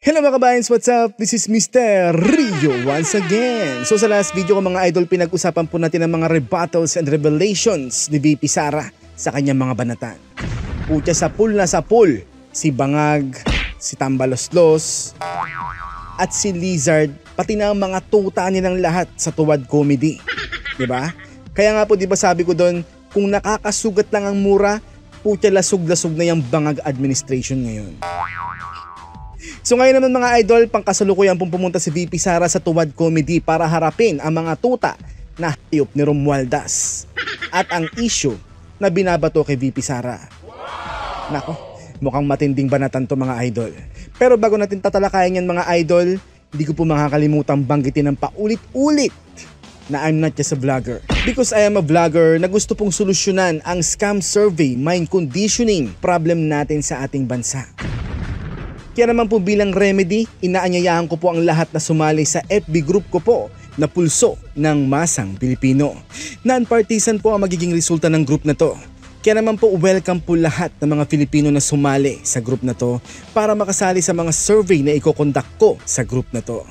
Hello mga kabayans, what's up? This is Mr. Rio once again. So sa last video ko mga idol, pinag-usapan po natin ang mga rebuttals and revelations ni VP Sara sa kanyang mga banatan. Putya sa pool na sa pool, si Bangag, si Tambaloslos, at si Lizard, pati na ang mga tuta nilang lahat sa Tuwad Comedy. Diba? Kaya nga po diba sabi ko doon, kung nakakasugat lang ang mura, putya lasog-lasog na yung Bangag administration ngayon. So ngayon naman mga idol, pangkasalukuyan pong pumunta si VP Sara sa Tuwad Comedy para harapin ang mga tuta na hayop ni Romualdez at ang issue na binabato kay VP Sara. Nako, mukhang matinding banatan to mga idol. Pero bago natin tatalakayan yan mga idol, hindi ko po makakalimutang banggitin ng paulit-ulit na I'm not just a vlogger. Because I am a vlogger na gusto pong solusyonan ang scam survey mind conditioning problem natin sa ating bansa. Kaya naman po bilang remedy, inaanyayahan ko po ang lahat na sumali sa FB group ko po na Pulso ng Masang Pilipino. Non-partisan po ang magiging resulta ng group na to. Kaya naman po welcome po lahat ng mga Filipino na sumali sa group na to para makasali sa mga survey na iko-conduct ko sa group na to.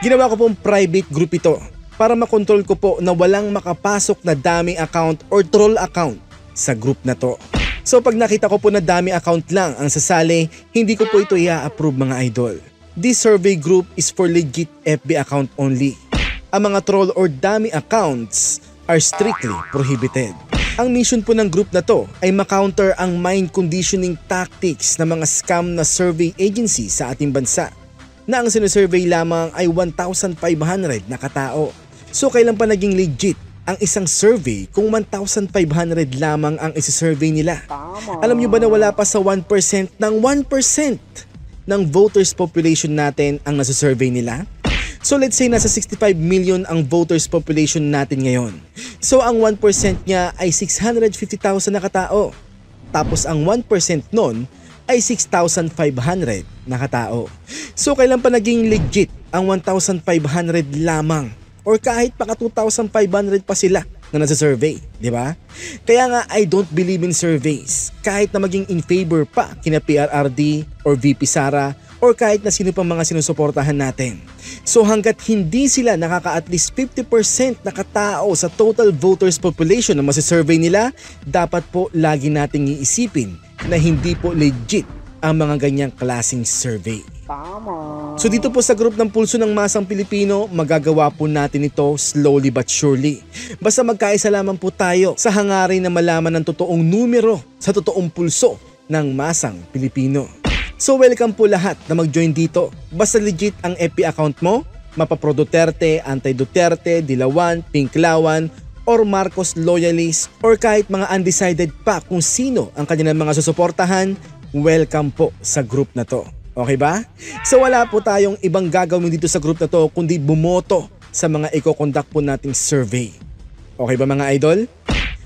Ginawa ko pong private group ito para makontrol ko po na walang makapasok na dummy account or troll account sa group na to. So pag nakita ko po na dummy account lang ang sasali, hindi ko po ito i-approve mga idol. This survey group is for legit FB account only. Ang mga troll or dummy accounts are strictly prohibited. Ang mission po ng group na to ay makounter ang mind conditioning tactics ng mga scam na survey agency sa ating bansa na ang sinusurvey lamang ay 1,500 na katao. So kailan pa naging legit ang isang survey kung 1,500 lamang ang isi-survey nila? Alam nyo ba na wala pa sa 1% ng 1% ng voters population natin ang nasa-survey nila? So let's say nasa 65 million ang voters population natin ngayon. So ang 1% niya ay 650,000 na katao. Tapos ang 1% nun ay 6,500 na katao. So kailan pa naging legit ang 1,500 lamang? Or kahit paka 2,500 pa sila na nasa-survey, di ba? Kaya nga I don't believe in surveys. Kahit na maging in favor pa kina PRRD or VP Sara or kahit na sino pang mga sinusuportahan natin. So hanggat hindi sila nakaka at least 50% na katao sa total voters population na masisurvey nila, dapat po lagi nating iisipin na hindi po legit ang mga ganyang klaseng survey. Tama. So dito po sa group ng Pulso ng Masang Pilipino, magagawa po natin ito slowly but surely. Basta magkaisa lamang po tayo sa hangarin na malaman ng totoong numero sa totoong pulso ng Masang Pilipino. So welcome po lahat na mag-join dito. Basta legit ang FB account mo, mapapro Duterte, anti-Duterte, Dilawan, Pinklawan, or Marcos loyalist, or kahit mga undecided pa kung sino ang kanilang mga susuportahan, welcome po sa group na to. Okay ba? So wala po tayong ibang gagawin dito sa group na to kundi bumoto sa mga i-conduct po nating survey. Okay ba mga idol?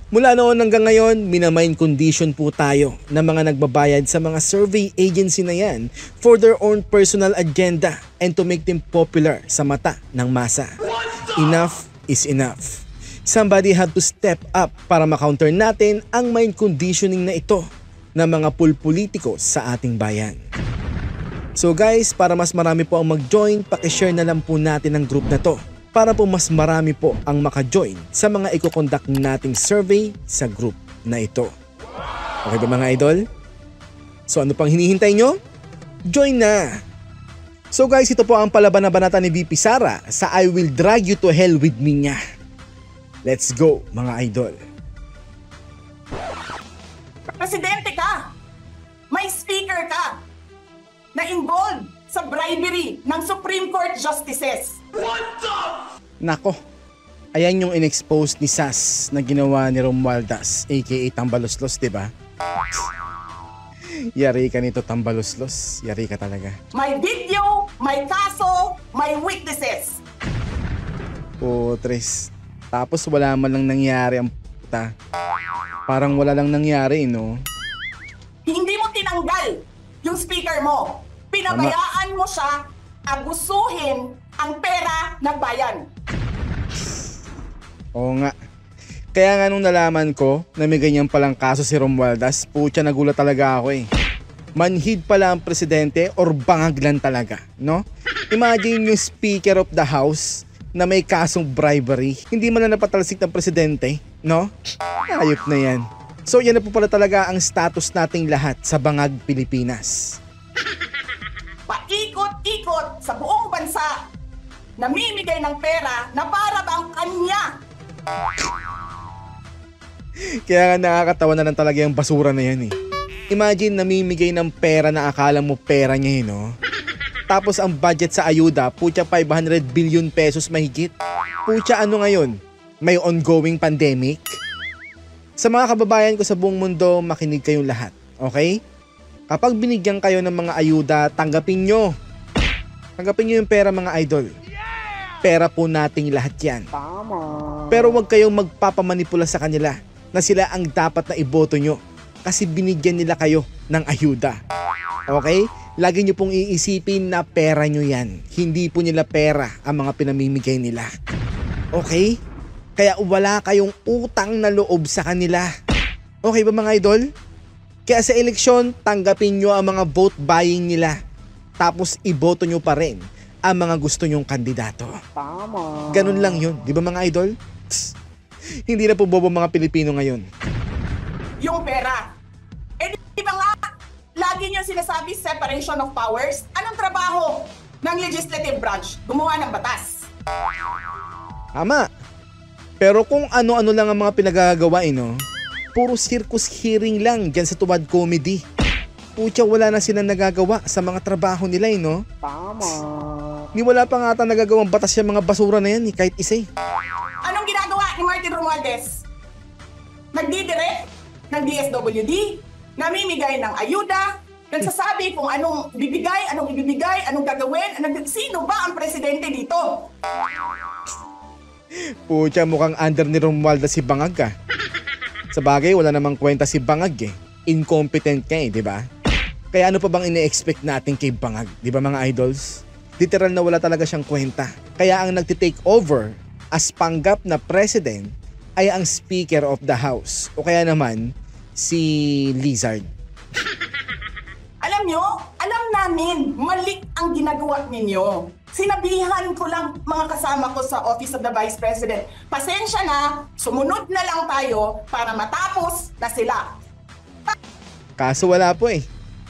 Mula noon hanggang ngayon, minamind condition po tayo ng mga nagbabayad sa mga survey agency na yan for their own personal agenda and to make them popular sa mata ng masa. Enough is enough. Somebody had to step up para makounter natin ang mind conditioning na ito ng mga pulpolitiko sa ating bayan. So guys, para mas marami po ang mag-join, pakishare na lang po natin ang group na to para po mas marami po ang maka-join sa mga i-conduct nating survey sa group na ito. Okay ba mga idol? So ano pang hinihintay nyo? Join na! So guys, ito po ang palaban na banata ni VP Sara sa I Will Drag You to Hell With Me niya. Let's go mga idol. Presidente ka! May speaker ka! Na involved sa bribery ng Supreme Court justices. What the? Nako, ayan yung in-expose ni Sas na ginawa ni Romualdez aka Tambaloslos, diba? Yari ka nito Tambaloslos, yari ka talaga. May video, may kaso, may witnesses. Putres, tapos wala man lang nangyari ang puta. Parang wala lang nangyari, no? Hindi mo tinanggal yung speaker mo. Pinabayaan mo siya abusuhin ang pera ng bayan. Oo nga. Kaya nga nung nalaman ko na may ganyan palang kaso si Romualdez, putya nagulat talaga ako eh. Manhid pala ang presidente or bangag lang talaga, no? Imagine yung Speaker of the House na may kasong bribery, hindi man na napatalsik ng presidente, no? Ayop na yan. So yan na po pala talaga ang status nating lahat sa Bangag, Pilipinas. Paikot-ikot sa buong bansa, namimigay ng pera na para bang kanya. Kaya nga nakakatawa na lang talaga yung basura na yan eh. Imagine namimigay ng pera na akala mo pera niya eh, no? Tapos ang budget sa ayuda, putya 500 billion pesos mahigit. Putya ano ngayon? May ongoing pandemic? Sa mga kababayan ko sa buong mundo, makinig kayong lahat, okay? Kapag binigyan kayo ng mga ayuda, tanggapin nyo. Tanggapin nyo yung pera mga idol. Pera po nating lahat yan. Pero wag kayong magpapamanipula sa kanila na sila ang dapat na iboto nyo kasi binigyan nila kayo ng ayuda. Okay? Lagi nyo pong iisipin na pera nyo yan. Hindi po nila pera ang mga pinamimigay nila. Okay? Kaya wala kayong utang na loob sa kanila. Okay ba mga idol? Kaya sa eleksyon, tanggapin nyo ang mga vote buying nila. Tapos iboto nyo pa rin ang mga gusto nyong kandidato. Tama. Ganun lang yun. Di ba mga idol? Psst. Hindi na po bobo mga Pilipino ngayon. Yung pera. Eh di ba nga, lagi niyo sinasabi separation of powers? Anong trabaho ng legislative branch? Gumawa ng batas. Tama. Pero kung ano-ano lang ang mga pinagagawa, no? Puro circus hearing lang dyan sa Tuwad Comedy. Putya, wala na silang nagagawa sa mga trabaho nila, no? Tama. Ni wala pa nga ata nagagawang batas yung mga basura na yan, kahit isa. Anong ginagawa ni Martin Romualdez? Nagdidirect ng DSWD, namimigay ng ayuda, nagsasabi kung anong bibigay, anong gagawin, sino ba ang presidente dito? Putya, mukhang under ni Romualdez si Bangag ka. Sa bagay, wala namang kwenta si Bangag eh. Incompetent ka eh, di ba? Kaya ano pa bang ine-expect natin kay Bangag, di ba mga idols? Literal na wala talaga siyang kwenta. Kaya ang nagtitake over as panggap na president ay ang Speaker of the House o kaya naman si Lizard. Alam nyo, alam namin, mali ang ginagawa ninyo. Sinabihan ko lang mga kasama ko sa Office of the Vice President, pasensya na, sumunod na lang tayo para matapos na sila. Kaso wala po eh.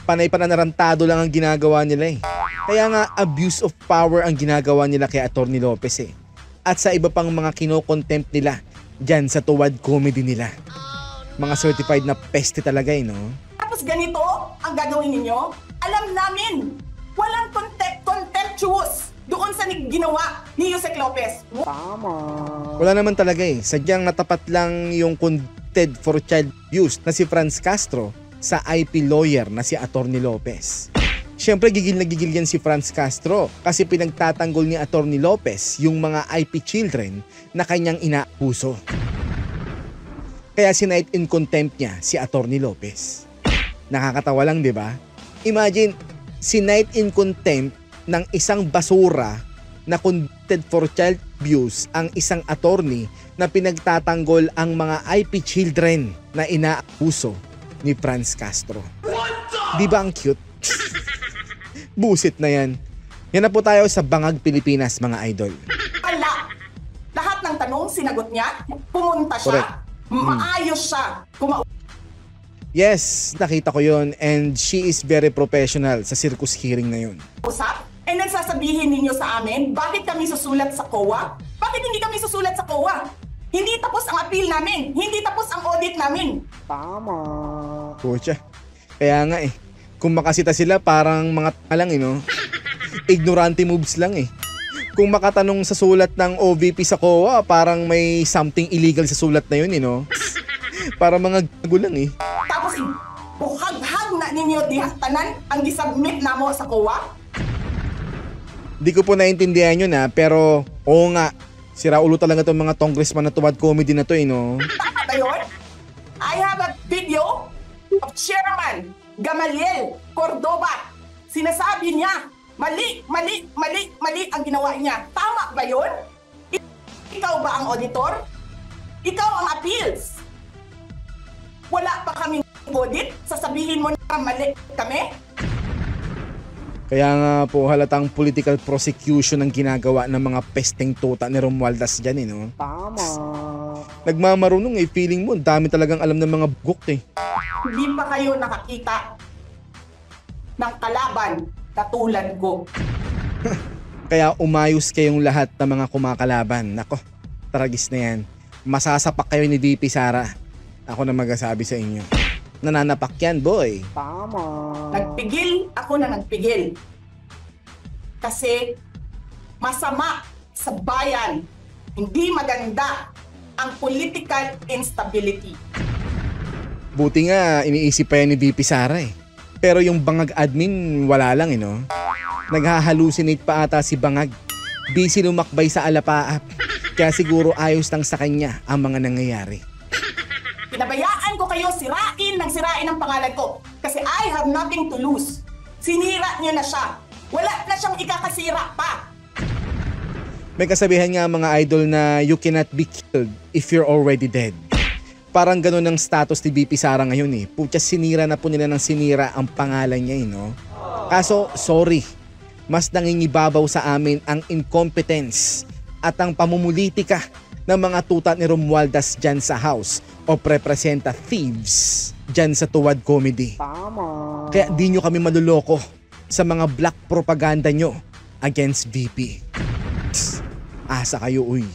Panay pananarantado lang ang ginagawa nila eh. Kaya nga abuse of power ang ginagawa nila kay Atty. Lopez eh. At sa iba pang mga kino-contempt nila dyan sa Tuwad Comedy nila. Mga certified na peste talaga eh, no? Tapos ganito ang gagawin ninyo? Alam namin, walang contemptuous doon sa ginawa ni Yusek Lopez. Tama. Wala naman talaga eh. Sadyang natapat lang yung convicted for child abuse na si Franz Castro sa IP lawyer na si Atty. Lopez. Siyempre gigil na gigil yan si Franz Castro kasi pinagtatanggol ni Atty. Lopez yung mga IP children na kanyang inaabuso. Kaya sinight in contempt niya si Atty. Lopez. Nakakatawa lang, di ba? Imagine, sinight in contempt ng isang basura na convicted for child abuse ang isang attorney na pinagtatanggol ang mga IP children na inaabuso ni Franz Castro. Di ba ang cute? Busit na yan. Yan na po tayo sa Bangag, Pilipinas, mga idol. Wala. Lahat ng tanong sinagot niya, pumunta siya, Correct. maayos siya, Yes, nakita ko yon and she is very professional sa circus hearing na yun. kumausap, and then sasabihin ninyo sa amin, bakit kami susulat sa COA? Bakit hindi kami susulat sa COA? Hindi tapos ang appeal namin, hindi tapos ang audit namin. Tama. Pucha. Kaya nga eh. Kung makasita sila parang mga lang eh, no? Ignorante moves lang eh. Kung makatanong sa sulat ng OVP sa COA, parang may something illegal sa sulat na yun eh, no? Para mga gago lang eh. Tapos buhag-hag na ninyo dihatanan ang gisubmit namo sa COA. Di ko po naintindihan yun pero oo nga, sira ulo talaga itong mga congressman na Tuwad Comedy na to eh, no? Tama ba yun? I have a video of Chairman Gamaliel Cordoba. Sinasabi niya, mali ang ginawa niya. Tama ba yun? Ikaw ba ang auditor? Ikaw ang appeals? Wala pa kaming audit? Sasabihin mo nagkakamali kami? Kaya nga po halatang political prosecution ang ginagawa ng mga pesteng tuta ni Romualdez dyan no? Tama. Nagmamarunong feeling mo, dami talagang alam ng mga bugok Hindi pa kayo nakakita ng kalaban na tulad ko. Kaya umayos kayong lahat ng mga kumakalaban. Nako, tragis na yan. Masasapak kayo ni VP Sara. Ako na magsasabi sa inyo. Nananapak yan, boy. Tama. Nagpigil ako na nagpigil. Kasi masama sa bayan. Hindi maganda ang political instability. Buti nga, iniisip pa yan ni VP Sara Pero yung bangag admin, wala lang no? Naghahalusinate pa ata si bangag. Busy lumakbay sa alapaap. Kaya siguro ayos lang sa kanya ang mga nangyayari. Pinabayaan ko kayo sirain ang pangalan ko. Kasi I have nothing to lose. Sinira niyo na siya. Wala na siyang ikakasira pa. May kasabihan nga mga idol na you cannot be killed if you're already dead. Parang ganun ang status ni VP Sara ngayon Putya, sinira na po nila ng sinira ang pangalan niya no? Kaso, sorry. Mas nangingibabaw sa amin ang incompetence at ang pamumulitika ng mga tuta ni Romualdez dyan sa house of representatives dyan sa Tuwad Comedy. Tama. Kaya di nyo kami maluloko sa mga black propaganda nyo against VP. Asa kayo, uy.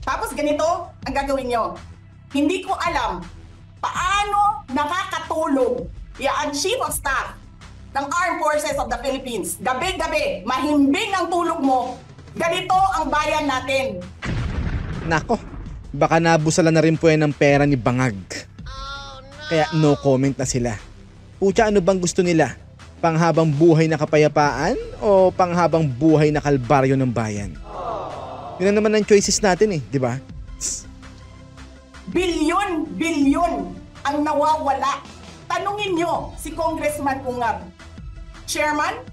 Tapos ganito ang gagawin nyo. Hindi ko alam paano nakakatulog ang Chief of Staff ng Armed Forces of the Philippines. Gabi-gabi, mahimbing ang tulog mo. Ganito ang bayan natin. Nako, baka nabusalan na rin po yan ng pera ni Bangag. Kaya no comment na sila. Pucha, ano bang gusto nila? Panghabang buhay na kapayapaan o panghabang buhay na kalbaryo ng bayan? Yun na naman ang choices natin di ba? Bilyon ang nawawala. Tanungin nyo si Congressman Ungab. Chairman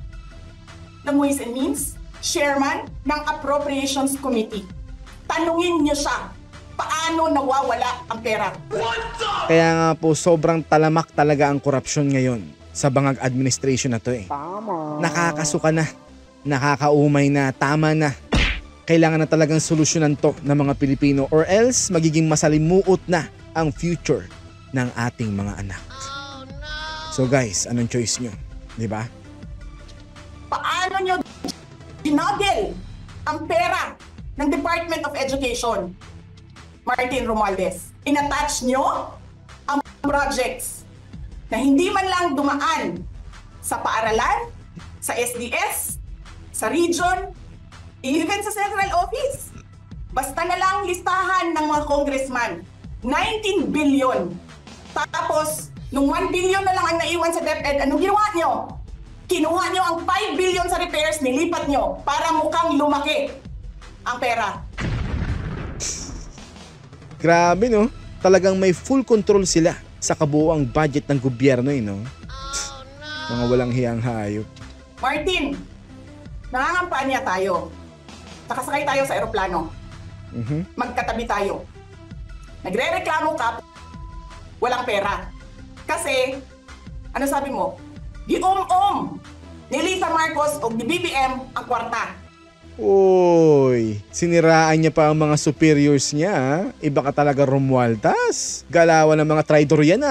ng Ways and Means, Chairman ng Appropriations Committee. Tanungin nyo siya, paano nawawala ang pera? Kaya nga po sobrang talamak talaga ang korupsyon ngayon sa Bangag administration na to Tama. Nakakasuka na, nakakaumay na, tama na. Kailangan na talagang solusyonan to ng mga Pilipino or else magiging masalimuot na ang future ng ating mga anak. So guys, anong choice nyo? Di ba? Paano nyo dinodel ang pera ng Department of Education? Martin Romualdez, inattach nyo ang projects na hindi man lang dumaan sa paaralan, sa SDS, sa region, even sa central office. Basta na lang listahan ng mga congressman, 19 billion. Tapos, nung 1 billion na lang ang naiwan sa DepEd, anong ginawa nyo? Kinuha nyo ang 5 billion sa repairs, nilipat nyo para mukhang lumaki ang pera. Grabe no? Talagang may full control sila sa kabuuang budget ng gobyerno no? Mga walang hiyang hayop. Martin, nangangampanya tayo. Nakasakay tayo sa eroplano. Magkatabi tayo. Nagre-reklamo ka, walang pera. Kasi, ano sabi mo? Di ni Lisa Marcos o ni BBM ang kwarta. Uy, siniraan niya pa ang mga superiors niya. Iba ka talaga Romualdez. Galawan ng mga traitor yan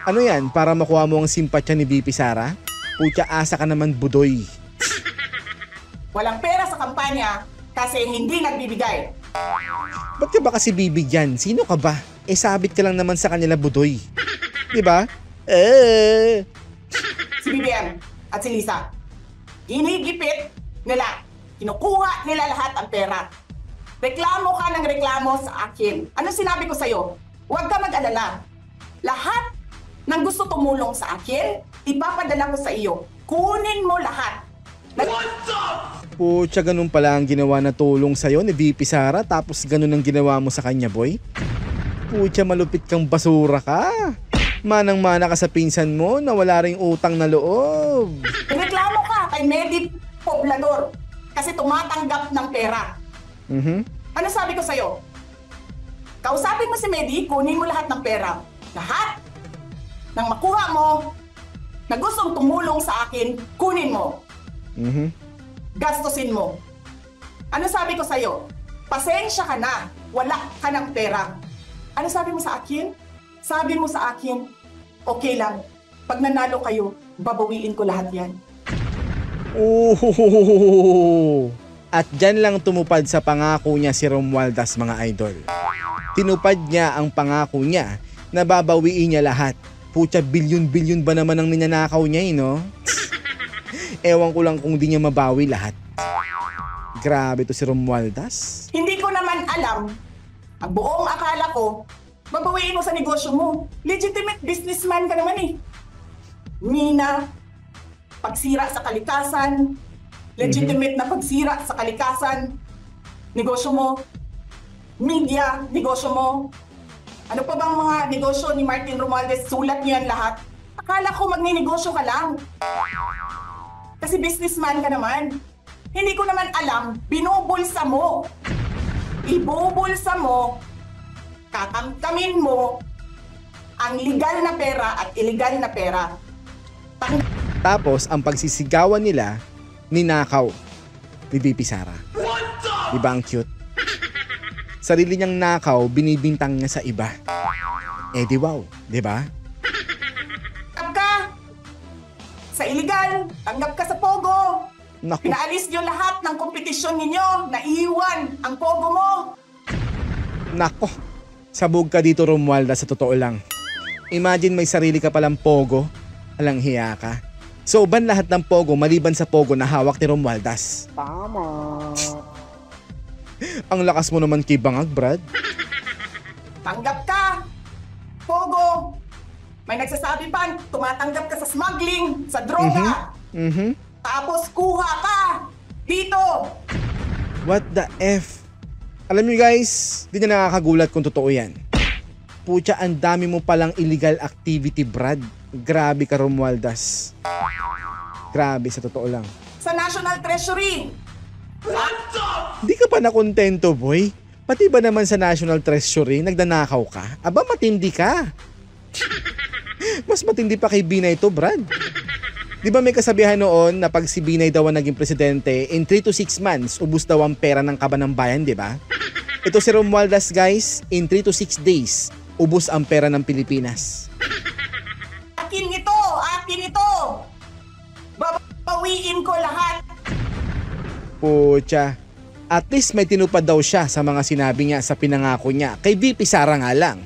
Ano yan, para makuha mo ang simpatya ni VP Sara? Putya, asa ka naman budoy. Walang pera sa kampanya kasi hindi nagbibigay. Ba't ka ba kasi bibigyan? Sino ka ba? Sabit ka lang naman sa kanila budoy. Diba? Si BBM at si Lisa, hinigipit nila. Kinukuha nila lahat ang pera. Reklamo ka ng reklamo sa akin. Ano sinabi ko sa'yo? Huwag ka mag-alala. Lahat ng gusto tumulong sa akin, ipapadala ko sa iyo. Kunin mo lahat. Putya, ganun pala ang ginawa na tulong sa'yo ni VP Sara tapos ganun ang ginawa mo sa kanya, boy? Putya, malupit kang basura ka. Manang-mana ka sa pinsan mo na wala ring utang na loob. Reklamo ka kay Medi Poblador kasi tumatanggap ng pera. Ano sabi ko sa'yo? Kausapin mo si Medi, kunin mo lahat ng pera. Lahat. Nang makuha mo, na gustong tumulong sa akin, kunin mo. Mhm. Gastusin mo. Ano sabi ko sa'yo? Pasensya ka na. Wala ka ng pera. Ano sabi mo sa akin? Sabi mo sa akin, okay lang. Pag nanalo kayo, babawiin ko lahat yan. Oh! At dyan lang tumupad sa pangako niya si Romualdez, mga idol. Tinupad niya ang pangako niya na babawiin niya lahat. Putya, bilyon-bilyon ba naman ang ninanakaw niya, no? Ewan ko lang kung di niya mabawi lahat. Grabe to si Romualdez. Hindi ko naman alam. Ang buong akala ko, babawiin mo sa negosyo mo. Legitimate businessman ka naman eh. Mina, pagsira sa kalikasan, legitimate na pagsira sa kalikasan, negosyo mo, media, negosyo mo. Ano pa bang mga negosyo ni Martin Romualdez? Sulat niyo yan lahat. Akala ko magninegosyo ka lang. Kasi businessman ka naman. Hindi ko naman alam, binubulsa mo. Ibubulsa mo, kakamkamin mo ang legal na pera at illegal na pera. Tapos, ang pagsisigawan nila, ninakaw ni VP Sara. Diba ang cute? Sarili niyang nakaw, binibintang niya sa iba. Eh di wow, diba? Tanggap ka sa illegal, tanggap ka sa Pogo. Naku, Pinaalis niyo lahat ng kompetisyon ninyo, naiiwan ang Pogo mo. nako. Sabog ka dito, Romualdez, sa totoo lang. Imagine may sarili ka palang Pogo, alang hiya ka. So, ban lahat ng Pogo maliban sa Pogo na hawak ni Romualdez. Tama. Ang lakas mo naman kay Bangag, Brad. Tanggap ka, Pogo. May nagsasabi pa, tumatanggap ka sa smuggling, sa droga. Tapos kuha ka dito. What the F? Alam niyo guys, di na nakakagulat kung totoo yan. Pucha, ang dami mo palang illegal activity, Brad. Grabe ka, Romualdez. Grabe, sa totoo lang. Sa National Treasury. Di ka pa nakontento, boy? Pati ba naman sa National Treasury, nagdanakaw ka? Aba, matindi ka. Mas matindi pa kay Binay to, Brad. Di ba may kasabihan noon na pag si Binay daw ang naging presidente, in 3 to 6 months, ubus daw ang pera ng kaban ng bayan, di ba? Ito si Romualdez, guys, in 3 to 6 days, ubus ang pera ng Pilipinas. Akin ito, akin ito. Babawiin ko lahat. Pucha. At least may tinupad daw siya sa mga sinabi niya sa pinangako niya. Kay VP Sara nga lang.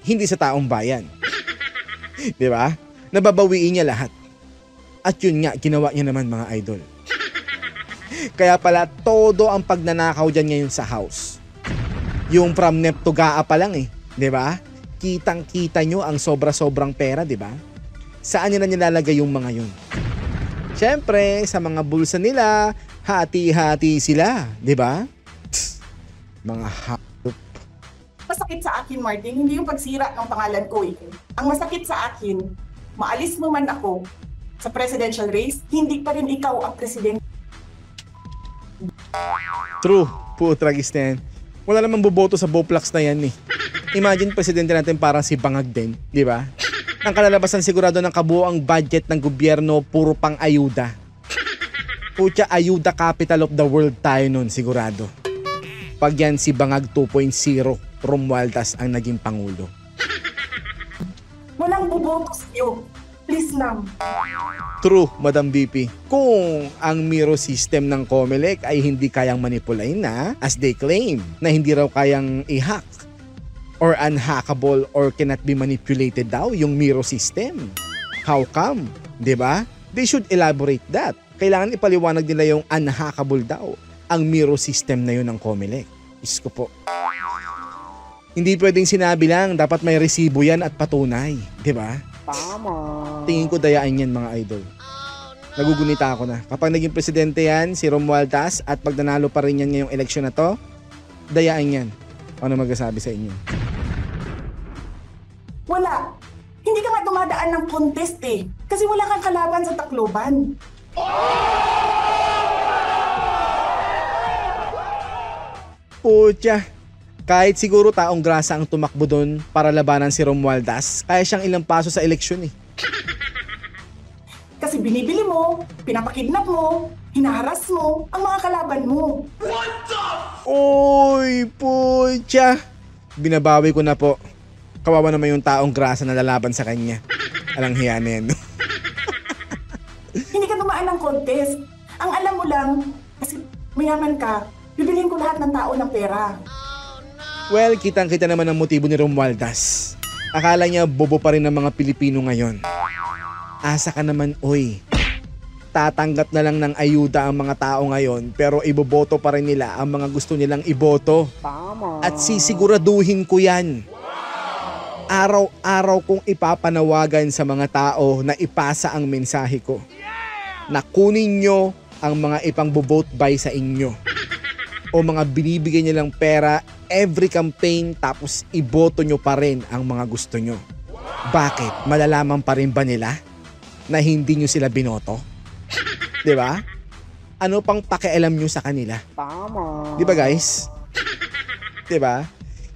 Hindi sa taong bayan. Di ba? Nababawiin niya lahat. At yun nga, ginawa niya naman, mga idol. Kaya pala, todo ang pagnanakaw dyan ngayon sa house. Yung from Nep to Gaa pa lang eh. Di ba? Kitang-kita nyo ang sobra-sobrang pera, di ba? Saan nyo na nilalagay yung mga yun? Siyempre, sa mga bulsa nila, hati-hati sila, di ba? Mga hayop. Masakit sa akin, Martin, hindi yung pagsira ng pangalan ko eh. Ang masakit sa akin, maalis mo man ako sa presidential race, hindi pa rin ikaw ang presidente. True, putragis na yan. Wala namang boboto sa Boplax na yan eh. Imagine presidente natin parang si Bangag din, di ba? Ang kalalabasan sigurado ng kabuoang budget ng gobyerno, puro pang ayuda. Pucha, ayuda capital of the world tayo nun, sigurado. Pag yan si Bangag 2.0, Romualdez ang naging pangulo. Walang buboto sa'yo. Please lang. True, Madam VP. Kung ang Miro system ng COMELEC ay hindi kayang manipulain na, as they claim, na hindi raw kayang i-hack or unhackable or cannot be manipulated daw yung Miro system. How come? 'Di ba? They should elaborate that. Kailangan ipaliwanag nila yung unhackable daw ang Miro system na yun ng COMELEC. Isko po. Hindi pwedeng sinabi lang, dapat may resibo yan at patunay. 'Di ba? Tama. Tingin ko dayaan yan, mga idol. Nagugunita ako na. Kapag naging presidente yan, si Romualdez, at pag nanalo pa rin yan ngayong eleksyon na to, dayaan yan. Ano magsasabi sa inyo? Wala. Hindi ka nga dumadaan ng contest eh. Kasi wala kang kalaban sa Tacloban. Putya. Kahit siguro taong grasa ang tumakbo doon para labanan si Romualdez, kaya siyang ilang paso sa eleksyon eh. Kasi binibili mo, pinapakidnap mo, hinaharas mo ang mga kalaban mo. Uy, putya. Binabawi ko na po. Kawawa naman yung taong grasa na lalaban sa kanya. Alang hiya na yan. Hindi ka dumaan ng contest. Ang alam mo lang, kasi mayaman ka, bibiliin ko lahat ng tao ng pera. Well, kitang-kita naman ang motibo ni Romualdez. Akala niya bobo pa rin ng mga Pilipino ngayon. Asa ka naman, oy. Tatanggap na lang ng ayuda ang mga tao ngayon pero iboboto pa rin nila ang mga gusto nilang iboto. Tama. At sisiguraduhin ko yan. Araw-araw kong ipapanawagan sa mga tao na ipasa ang mensahe ko. Na kunin nyo ang mga ipang-vote buy sa inyo. O mga binibigyan nilang pera every campaign tapos iboto nyo pa rin ang mga gusto nyo. Bakit? Malalaman pa rin ba nila na hindi nyo sila binoto? Diba? Ano pang pakialam nyo sa kanila? Tama. Diba guys? Diba?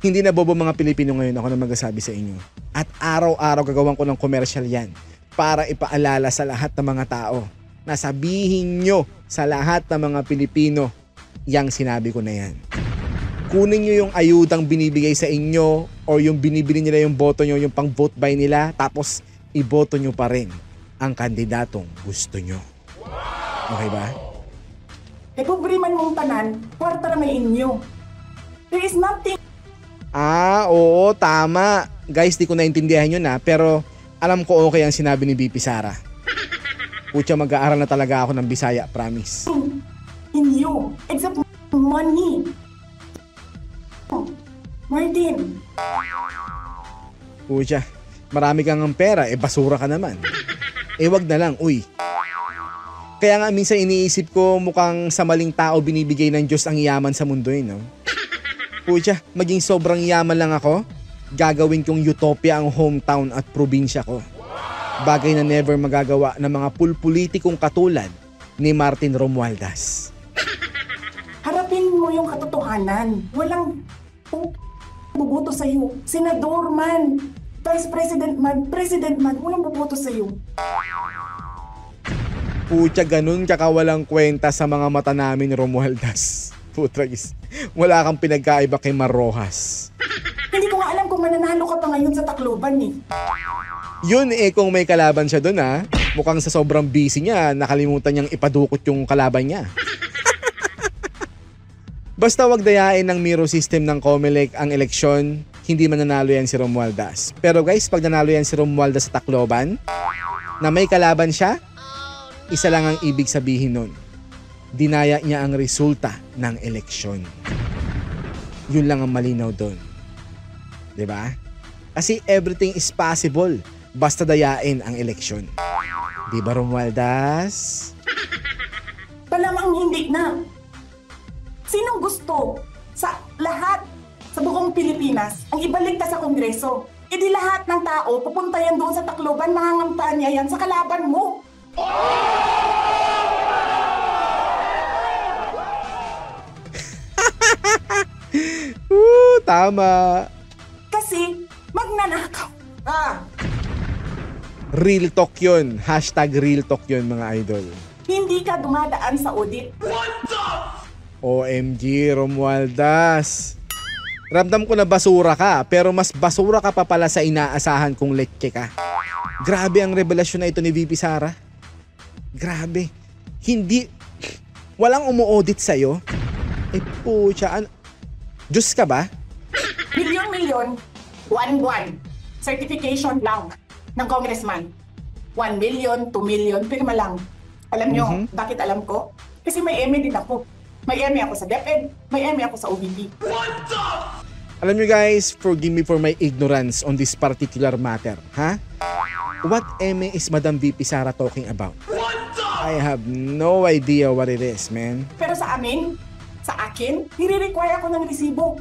Hindi na bobo mga Pilipino ngayon, ako na magsasabi sa inyo. At araw-araw gagawan ko ng commercial yan para ipaalala sa lahat ng mga tao na sabihin nyo sa lahat ng mga Pilipino yang sinabi ko na yan. Kunin nyo yung ayudang binibigay sa inyo o yung binibili nila yung boto nyo, yung pang vote buy nila, tapos iboto nyo pa rin ang kandidatong gusto nyo. Okay ba? E kubriman mong tanan, kwarta na may inyo. There is nothing. Oo, tama. Guys, di ko naintindihan yun pero alam ko okay ang sinabi ni BP Sara. Putya, mag-aaral na talaga ako ng Bisaya, promise. In you, except money. Martin, Putya, marami kang ang pera, basura ka naman. Wag na lang, uy. Kaya nga minsan iniisip ko mukhang sa maling tao binibigay ng Diyos ang yaman sa mundo no? Putya, maging sobrang yaman lang ako, gagawin kong utopia ang hometown at probinsya ko. Bagay na never magagawa ng mga pulpulitikong katulad ni Martin Romualdez. harapin mo yung katotohanan. Walang bubuto sa'yo. Senador man, Vice President man, walang bubuto sa'yo. Putya, ganun kakawalang kwenta sa mga mata namin, Romualdez. Putragis, wala kang pinagkaiba kay Mar Rojas. Hindi ko nga alam kung mananalo ka pa ngayon sa Tacloban eh. Yun kung may kalaban siya dun mukhang sa sobrang busy niya, nakalimutan niyang ipadukot yung kalaban niya. Basta wag dayain ng mirror system ng COMELEC ang eleksyon, hindi mananalo yan si Romualdez. Pero guys, pag nanalo yan si Romualdez sa Tacloban, na may kalaban siya, isa lang ang ibig sabihin nun. Dinaya niya ang resulta ng eleksyon. Yun lang ang malinaw doon. 'Di ba? Kasi everything is possible basta dayain ang eleksyon. 'Di ba, Romualdez? Palamang hindi na. Sinong gusto sa lahat sa buong Pilipinas ang ibalik ka sa Kongreso? E di lahat ng tao pupunta yan doon sa Tacloban, mangangamtaan niya yan sa kalaban mo. Tama. Kasi magnanakaw ka. Real talk yun. Hashtag real talk yun, mga idol. Hindi ka dumadaan sa audit. OMG, Romualdez. Ramdam ko na basura ka, pero mas basura ka pa pala sa inaasahan kong leke ka. Grabe ang revelasyon na ito ni VP Sara. Grabe. Hindi, walang umu-audit sa'yo. Putya, Diyos ka ba? Milyon-milyon, buwan-buwan. Certification lang ng congressman. 1 million, 2 million, pirma lang. Alam nyo, bakit alam ko? Kasi may MA din ako. May MA ako sa DepEd, may MA ako sa OBP. Alam nyo guys, forgive me for my ignorance on this particular matter. What MA is Madam VP Sara talking about? I have no idea what it is, man. Pero sa akin, nire-require ako ng resibo.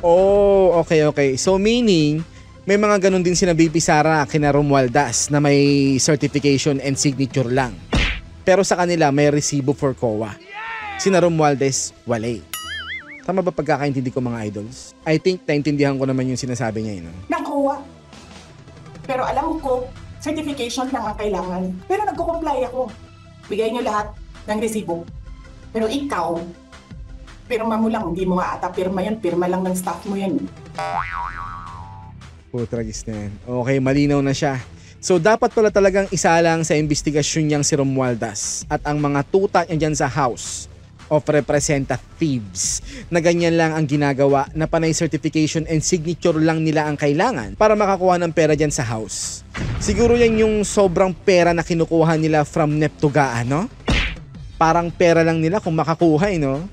Oh, okay. So meaning, may mga ganun din sina VP Sara kina Romualdez na may certification and signature lang. Pero sa kanila may resibo for COA. Sina Romualdez, wala. Tama ba pagkakaintindi ko, mga idols? I think naintindihan ko naman yung sinasabi niya, no? Nakuha. Pero alam ko, certification lang ang kailangan. Pero nagko-comply ako. Bigay niyo lahat ng resibo. Pero ikaw, pirma mo lang, hindi mo nga ata pirma yan. Pirma lang ng staff mo yan. Putragis na yan. Okay, malinaw na siya. So dapat pala talagang isa lang sa investigasyon niyang si Romualdez at ang mga tuta niya dyan sa House of Representatives na ganyan lang ang ginagawa na panay certification and signature lang nila ang kailangan para makakuha ng pera dyan sa House. Siguro yan yung sobrang pera na kinukuha nila from Neptugaan, no? Parang pera lang nila kung makakuha, no?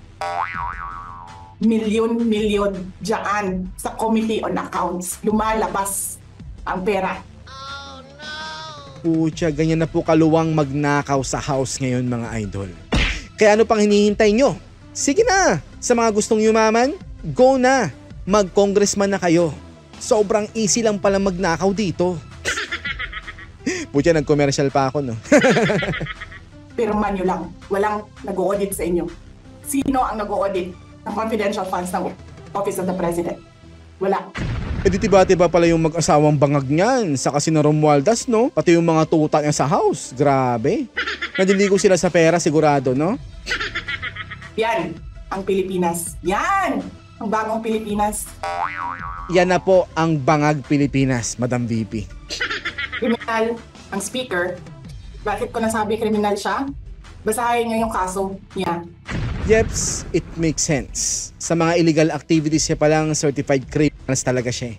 Milyon dyan sa Committee on Accounts. Lumalabas ang pera. Pucha, ganyan na po kaluwang magnakaw sa House ngayon mga idol. Kaya ano pang hinihintay nyo? Sige na! Sa mga gustong yumaman, go na! Mag-congressman na kayo. Sobrang easy lang pala magnakaw dito. Pucha, nag-commercial pa ako, no? Pirma nyo lang. Walang nag-audit sa inyo. Sino ang nag-audit ng confidential funds ng Office of the President? Wala. E di tiba-tiba pala yung mag-asawang bangag niyan sa kasi na Romualdez, no? Pati yung mga tuta niya sa House. Grabe. Nadiligo sila sa pera sigurado, no? Yan ang Pilipinas. Yan ang bagong Pilipinas. Yan na po ang bangag Pilipinas, Madam VP. Kriminal ang speaker. Bakit ko nasabi kriminal siya? Basahin niyo yung kaso niya. Yeps, it makes sense. Sa mga illegal activities siya palang certified criminals talaga siya.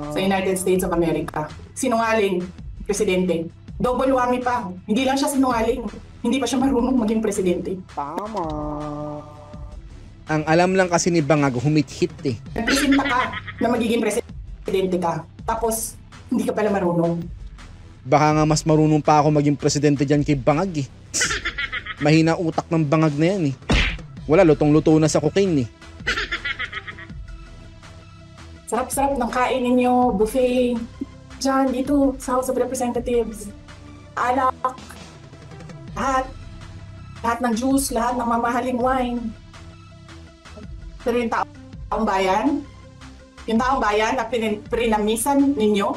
Sa United States of America. Sinungaling, presidente. Double whammy pa. Hindi lang siya sinungaling. Hindi pa siya marunong maging presidente. Ang alam lang kasi ni Bangag, humit-hit eh. Nagpresenta ka na magiging presidente ka. Tapos, hindi ka pala marunong. Baka nga mas marunong pa ako maging presidente dyan kay Bangag eh. Mahina utak ng Bangag na yan eh. Wala, lutong-luto na sa cocaine eh. Sarap-sarap ng kain ninyo, buffet. Diyan, dito, sa House of Representatives. Alak. Lahat. Lahat ng juice, lahat ng mamahaling wine. Pero yung taong bayan, na pinamisan ninyo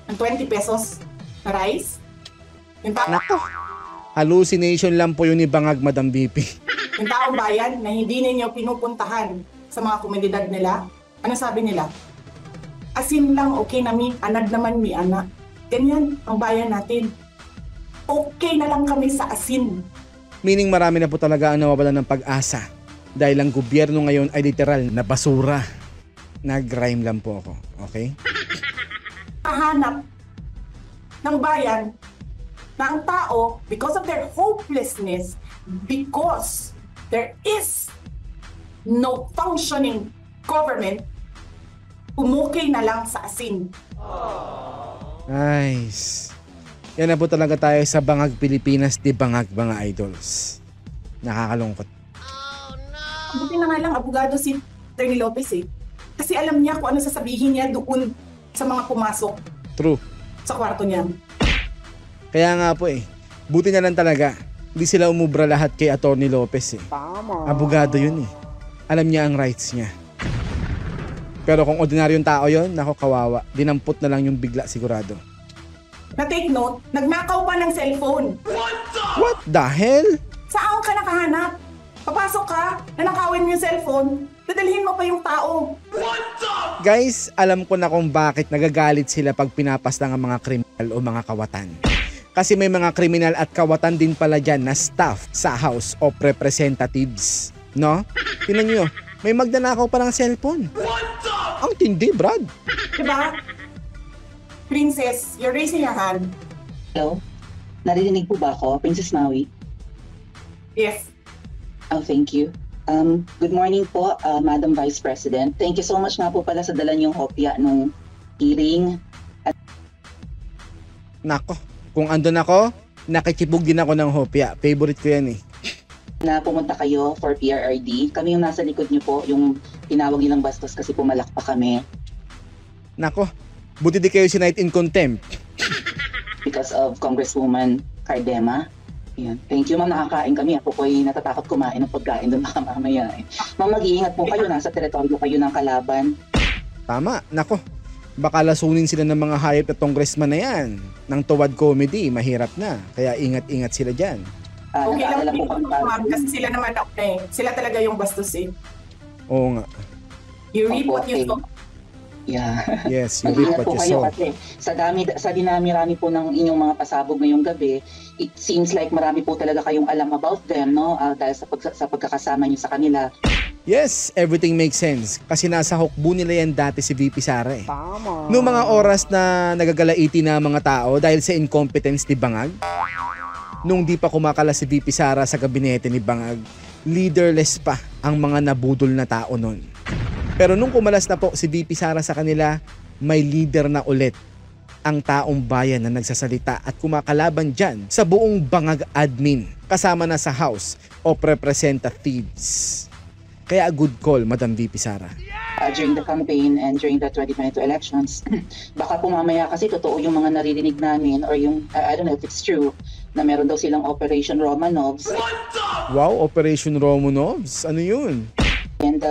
ng 20 pesos na rice. Nako. Hallucination lang po yun ni Bangag, Madam VP. Yung taong bayan na hindi ninyo pinupuntahan sa mga komunidad nila, ano sabi nila? Asin lang, okay na mi, anad naman mi, anak. Ganyan ang bayan natin. Okay na lang kami sa asin. Meaning marami na po talaga ang nawawalan ng pag-asa. Dahil ang gobyerno ngayon ay literal na basura. Nag-rhyme lang po ako, okay? Kahanap ng bayan na ang tao, because of their hopelessness, because there is no functioning government, umukay na lang sa asin. Nice. Yan na po talaga tayo sa Bangag Pilipinas, di Bangag mga idols. Nakakalungkot. Buti na nga lang, abogado si Atty. Lopez eh. Kasi alam niya kung ano sasabihin niya doon sa mga pumasok True. sa kwarto niya. Kaya nga po eh, buti na lang talaga. Hindi sila umubra lahat kay Atty. Lopez eh. Abogado yun eh. Alam niya ang rights niya. Pero kung ordinaryong tao yun, nako kawawa. Dinampot na lang yung bigla sigurado. Na take note, nagnakaw pa ng cellphone. What the hell? Saan ka nakahanap? Papasok ka, nanakawin mo yung cellphone, dadalhin mo pa yung tao. Guys, alam ko na kung bakit nagagalit sila pag pinapaslang ang mga kriminal o mga kawatan. Kasi may mga kriminal at kawatan din pala dyan na staff sa House of Representatives. No? Tingnan nyo, may magnanakaw pa ng cellphone. Ang tindi, Brad. Diba? Princess, you're raising your hand. Hello? Naririnig po ba ako, Princess Maui? Yes. Oh, thank you. Good morning po, Madam Vice President. Thank you so much nga po pala sa dala niyong kopya nung hearing. Nako, kung andun ako, nakikibog din ako ng hopya. Favorite ko yan eh. Na pumunta kayo for PRRD. Kami yung nasa likod niyo po, yung tinawag nilang bastos kasi pumalak pa kami. Nako, buti di kayo sinight in contempt. Because of Congresswoman Cardema. Yan. Thank you, ma'am. Nakakain kami. Ako po ay natatakot kumain ng pagkain doon baka mamaya. Ma'am, mag-iingat po kayo. Nasa teritoryo kayo ng kalaban. Tama, nako. Baka lasunin sila ng mga hayop na congressman na yan. Ng tuwad comedy, mahirap na. Kaya ingat-ingat sila dyan. Okay lang Nag-aalala dito, po kami ma'am, kasi sila naman ako eh. Sila talaga yung bastos eh. Oo nga. You reap what you Okay. sow. Yeah. Yes, you reap Mag-ingat what po you kayo sow. kasi sa dinami-rami po ng inyong mga pasabog ngayong gabi, it seems like marami po talaga kayong alam about them, no? Dahil sa pagkakasama niyo sa kanila. Yes, everything makes sense. Kasi nasa hukbo nila yan dati si VP Sara eh. Noong mga oras na nagagalaiti na mga tao dahil sa incompetence ni Bangag, nung di pa kumakala si VP Sara sa gabinete ni Bangag, leaderless pa ang mga nabudol na tao nun. Pero nung kumalas na po si VP Sara sa kanila, may leader na ulit ang taong bayan na nagsasalita at kumakalaban dyan sa buong Bangag admin kasama na sa House of Representatives. Kaya good call, Madam VP Sara. During the campaign and during the 2022 elections, baka po mamaya kasi totoo yung mga naririnig namin or yung, I don't know if it's true, na meron daw silang Operation Romanovs. Wow, Operation Romanovs? Ano yun? And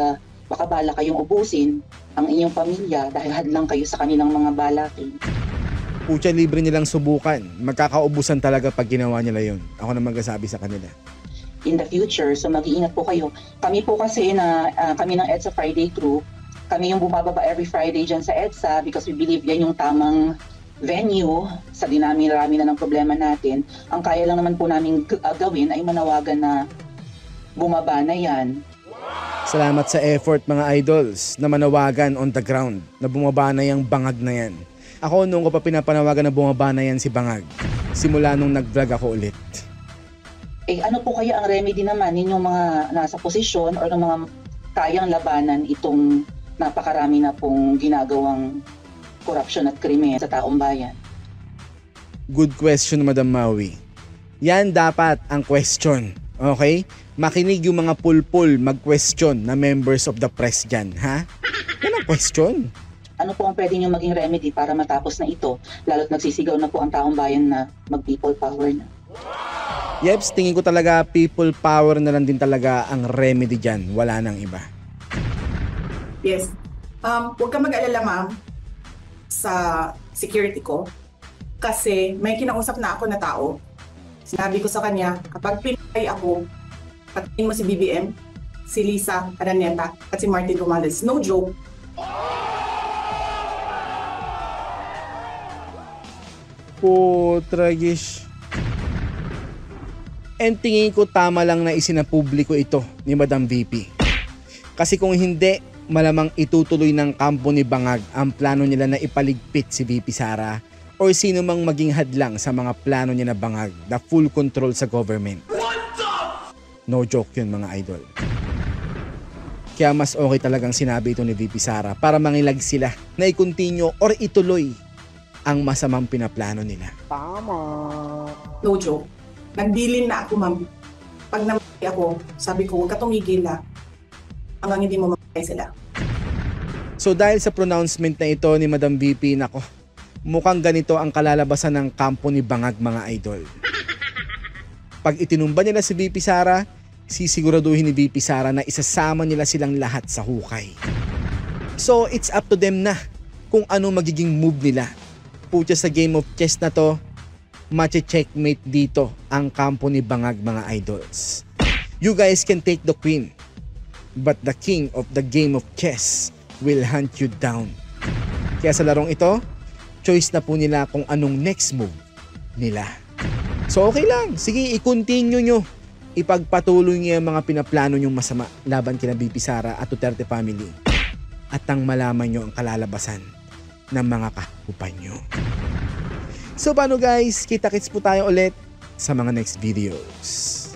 baka bala kayong ubusin ang inyong pamilya dahil hadlang kayo sa kanilang mga balakin. Pucha, libre nilang subukan. Magkakaubusan talaga pag ginawa nila yun. Ako na magsasabi sa kanila. In the future, so mag-iingat po kayo. Kami po kasi kami ng EDSA Friday crew, kami yung bumababa every Friday dyan sa EDSA because we believe yan yung tamang venue sa dinami-rami na ng problema natin. Ang kaya lang naman po namin gawin ay manawagan na bumaba na yan. Salamat sa effort mga idols na manawagan on the ground na bumaba na yung Bangag na yan. Ako noong ko pa pinapanawagan na bumaba na yan si Bangag. Simula nung nag-vlog ako ulit. Ano po kaya ang remedy naman ninyong mga nasa posisyon o ng mga kayang labanan itong napakarami na pong ginagawang korupsyon at krimen sa taong bayan? Good question, Madam Maui. Yan dapat ang question. Okay? Makinig yung mga pulpul mag-question na members of the press dyan, ha? Yan ang question. Ano po ang pwede nyo maging remedy para matapos na ito? Lalo't nagsisigaw na po ang taong bayan na mag-people power na. Yeps, tingin ko talaga people power na lang din talaga ang remedy dyan. Wala nang iba. Yes. Huwag ka mag-alala, ma'am, sa security ko. Kasi may kinausap na ako na tao. Sinabi ko sa kanya, kapag pinatay ako, patayin mo si BBM, si Lisa Araneta, at si Martin Romales. No joke. Putragish. And tingin ko tama lang na isinapubliko ito ni Madam VP. Kasi kung hindi, malamang itutuloy ng kampo ni Bangag ang plano nila na ipaligpit si VP Sara or sino mang maging hadlang sa mga plano niya na Bangag na full control sa government. No joke yun mga idol. Kaya mas okay talagang sinabi ito ni VP Sara para mangilag sila na i-continue or ituloy ang masamang pinaplano nila. No joke. Nagdilin na ako, ma'am. Pag namatay ako, sabi ko, huwag ka tumigil na hanggang hindi mo mamatay sila. So dahil sa pronouncement na ito ni Madam VP, nako, mukhang ganito ang kalalabasan ng kampo ni Bangag mga idol. Pag itinumba nila si VP Sara, sisiguraduhin ni VP Sara na isasama nila silang lahat sa hukay. So it's up to them na kung ano magiging move nila. Pucha, sa game of chess na to, mache-checkmate dito ang kampo ni Bangag mga idols. You guys can take the queen, but the king of the game of chess will hunt you down. Kaya sa larong ito, choice na po nila kung anong next move nila. So okay lang, sige, i-continue nyo. Ipagpatuloy niyo yung mga pinaplano nyong masama laban kina VP Sara at Duterte family. At ang malaman nyo ang kalalabasan ng mga kahupan nyo. So paano guys, kita-kits po tayo ulit sa mga next videos.